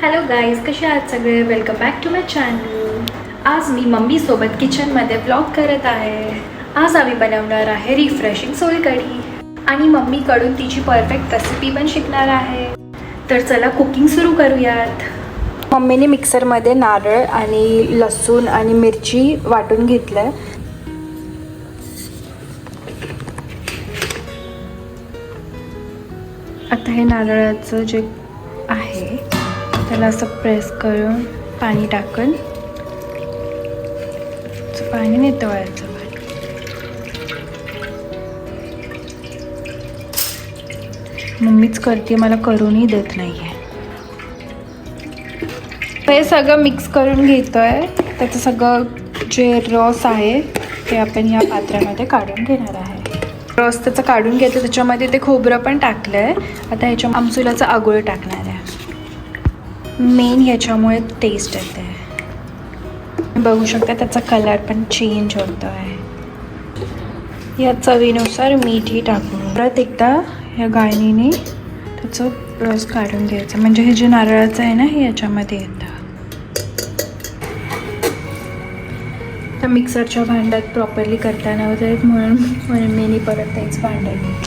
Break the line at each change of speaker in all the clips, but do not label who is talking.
Hello guys, कसे आहात सगळे? Welcome back to my channel. आज मी मम्मीसोबत किचनमध्ये व्लॉग करत आहे. आज आम्ही बनवणार आहे रिफ्रेशिंग सोलकढी आणि मम्मीकडून तिची परफेक्ट रेसिपी पण शिकणार आहे. तर चला कुकिंग सुरू करूयात. मम्मीने मिक्सरमध्ये नारळ आणि लसूण आणि मिरची वाटून घेतलं. आता हे नारळाचं जे आहे त्याला असं प्रेस करून पाणी टाकून पाणी नितळायचं. मम्मीच करते, मला करूनही देत नाही आहे. हे सगळं मिक्स करून घेतोय. त्याचं सगळं जे रस आहे ते आपण या पात्रामध्ये काढून घेणार आहे. रस त्याचं काढून घेतो. त्याच्यामध्ये ते खोबरं पण टाकलं आहे. आता ह्याच्या आमसुलाचा आगोळ टाकणार आहे. मेन ह्याच्यामुळे टेस्ट येते. बघू शकता त्याचा कलर पण चेंज होतो आहे. या चवीनुसार मीठही टाकून परत एकदा या गाळणीने त्याचं रस काढून घ्यायचं. म्हणजे हे जे नारळाचं आहे ना, हे याच्यामध्ये येतं. तर मिक्सरच्या भांड्यात प्रॉपरली करता नव्हतं येत, म्हणून मी परत तेच भांडं घेतलं.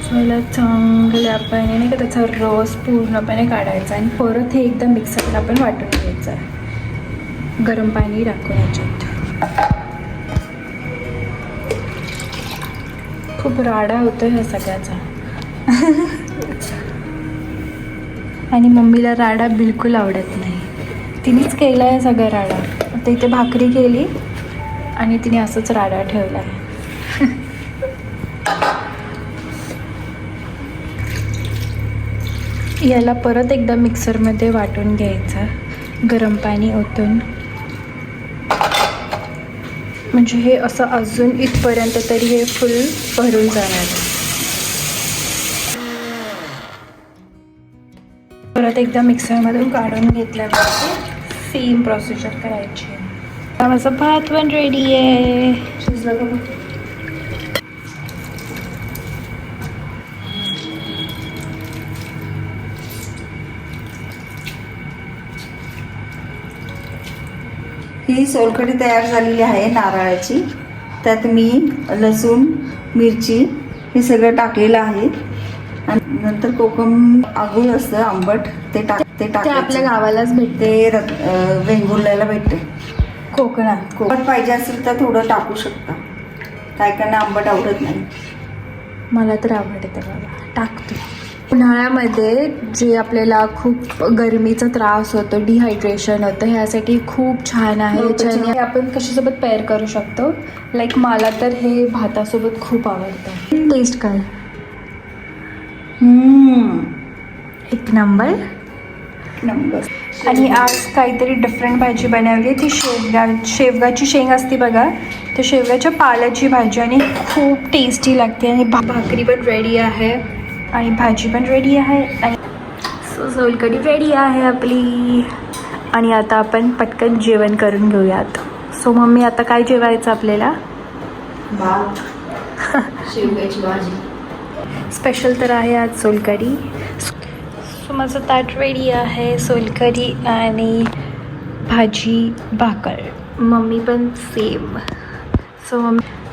याला चांगलं आपण नाही का त्याचा रस पूर्णपणे काढायचा आणि परत हे एकदा मिक्सरला आपण वाटून घ्यायचं आहे. गरम पाणी टाकून याच्यात. खूप राडा होतो ह्या सगळ्याचा आणि मम्मीला राडा बिलकुल आवडत नाही. तिनेच केला आहे सगळा राडा. आता इथे भाकरी केली आणि तिने असंच राडा ठेवला आहे. याला परत एकदा मिक्सरमध्ये वाटून घ्यायचं गरम पाणी ओतून. म्हणजे हे असं अजून इथपर्यंत तरी हे फुल भरून जाणार. परत एकदा मिक्सरमधून काढून घेतल्यानंतर सेम प्रोसिजर करायची. माझा भात पण रेडी आहे.
ही सोलकढी तयार झालेली आहे नारळाची. त्यात मी लसूण मिरची हे सगळं टाकलेलं आहे. आणि नंतर कोकम आगूळ असतं आंबट, ते
आपल्या गावालाच भेटते.
वेंगुर्ल्याला भेटते
कोकणात.
पाहिजे असेल तर थोडं टाकू शकता. काय काय आंबट आवडत नाही.
मला तर आवडते बाबा, टाकतो. उन्हाळ्यामध्ये जे आपल्याला खूप गरमीचा त्रास होतो, डिहायड्रेशन होतं, ह्यासाठी खूप छान आहे. याच्याने आपण कशासोबत पेअर करू शकतो. लाईक मला तर हे भातासोबत खूप आवडतं. टेस्ट काय? एक नंबर. आणि आज काहीतरी डिफरंट भाजी बनवली. ती शेवगाची शेंग असते बघा, तर शेवगाच्या पाल्याची भाजी आणि खूप टेस्टी लागते. आणि भाकरी पण रेडी आहे आणि भाजी पण रेडी आहे आणि सोलकढी रेडी आहे आपली. आणि आता आपण पटकन जेवण करून घेऊयात. सो मम्मी, आता काय जेवायचं आपल्याला?
भात, शेवगाची भाजी.
स्पेशल तर आहे आज सोलकढी. सो माझं ताट रेडी आहे. सोलकढी आणि भाजी भाकर. मम्मी पण सेम. सो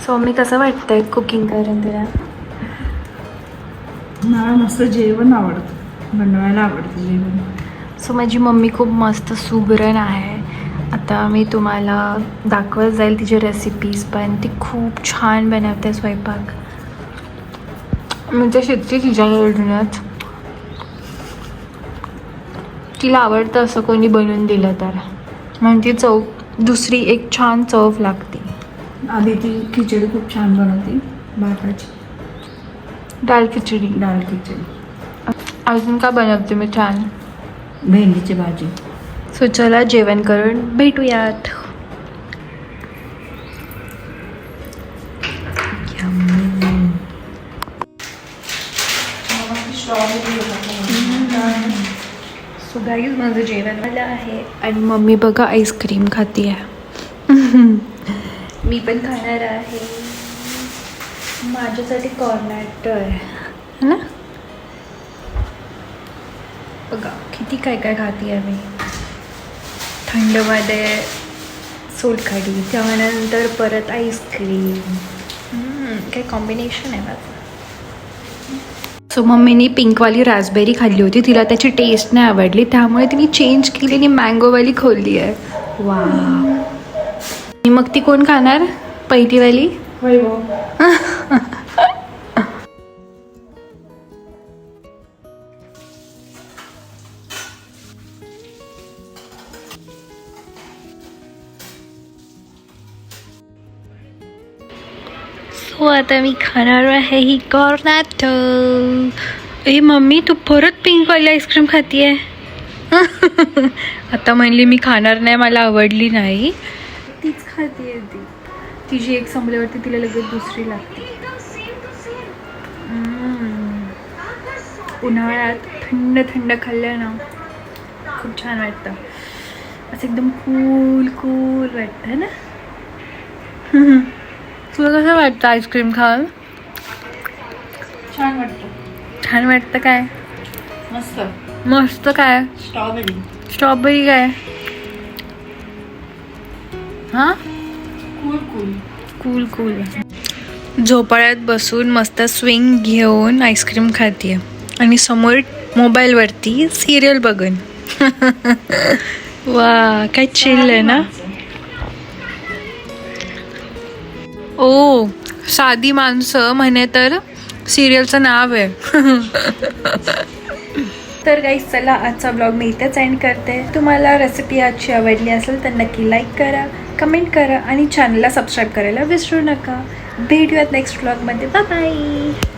मम्मी कसं वाटतंय कुकिंग करून तुला?
मला मस्त जेवण आवडतं, बनवायला आवडतं जेवण.
सो माझी मम्मी खूप मस्त सुगरण आहे. आता मी तुम्हाला दाखवत जाईल तिची रेसिपीज, पण ती खूप छान बनवते स्वयंपाक. म्हणजे शिकते तिच्याकडूनच. तिला आवडतं असं कोणी बनवून दिलं तर, म्हणजे चव दुसरी एक छान चव लागते.
आधी ती खिचडी खूप छान बनवते, भाताची.
डाळ खिचडी. अजून का बनवते मी छान?
भेंडीची भाजी.
सो चला जेवण करून भेटूयात. सो गाईज, माझं जेवण झालं आहे आणि मम्मी बघा आईस्क्रीम खाती आहे. मी पण खाणार आहे. माझ्यासाठी कॉर्नेटो आहे ना. बघा किती काय काय खाती आहे मी. थंडमध्ये सोलकढी, त्यानंतर परत आईस्क्रीम. काय कॉम्बिनेशन आहे माझं. सो मम्मीनी पिंकवाली रास्बेरी खाल्ली होती, तिला त्याची टेस्ट नाही आवडली, त्यामुळे तिने चेंज केली आणि मँगोवाली खोलली आहे. वा. आणि मग ती कोण खाणार पहिलीवाली? सो आता मी खाणार आहे ही कॉर्नेटो. ए मम्मी तू परत पिंकवाली आईस्क्रीम खातीये. आता म्हणली मी खाणार नाही, मला आवडली नाही. तीच खातीये ती. तिची एक संपल्यावरती तिला लगेच दुसरी लागते. उन्हाळ्यात थंड थंड खाल्लं ना खूप छान वाटतं. असं एकदम कूल कूल वाटतं ना. तुला कसं वाटतं आईस्क्रीम खाऊन?
छान वाटतं.
छान वाटतं काय?
मस्त.
मस्त काय?
स्ट्रॉबेरी.
स्ट्रॉबेरी काय? हां
कूल कूल
कूल कूल. झोपाळ्यात बसून मस्त स्विंग घेऊन आईस्क्रीम खाते आणि समोर मोबाईलवरती सिरियल बघून. वा काय चिल आहे ना. ओ साधी माणसं म्हणे तर सिरियलचं नाव आहे. तर गाईस चला आजचा ब्लॉग मी इथेच एंड करते. तुम्हाला रेसिपी आजची आवडली असेल तर नक्की लाईक करा, कमेंट करा आणि चॅनलला सबस्क्राईब करायला विसरू नका. भेटूयात नेक्स्ट ब्लॉगमध्ये. Bye bye.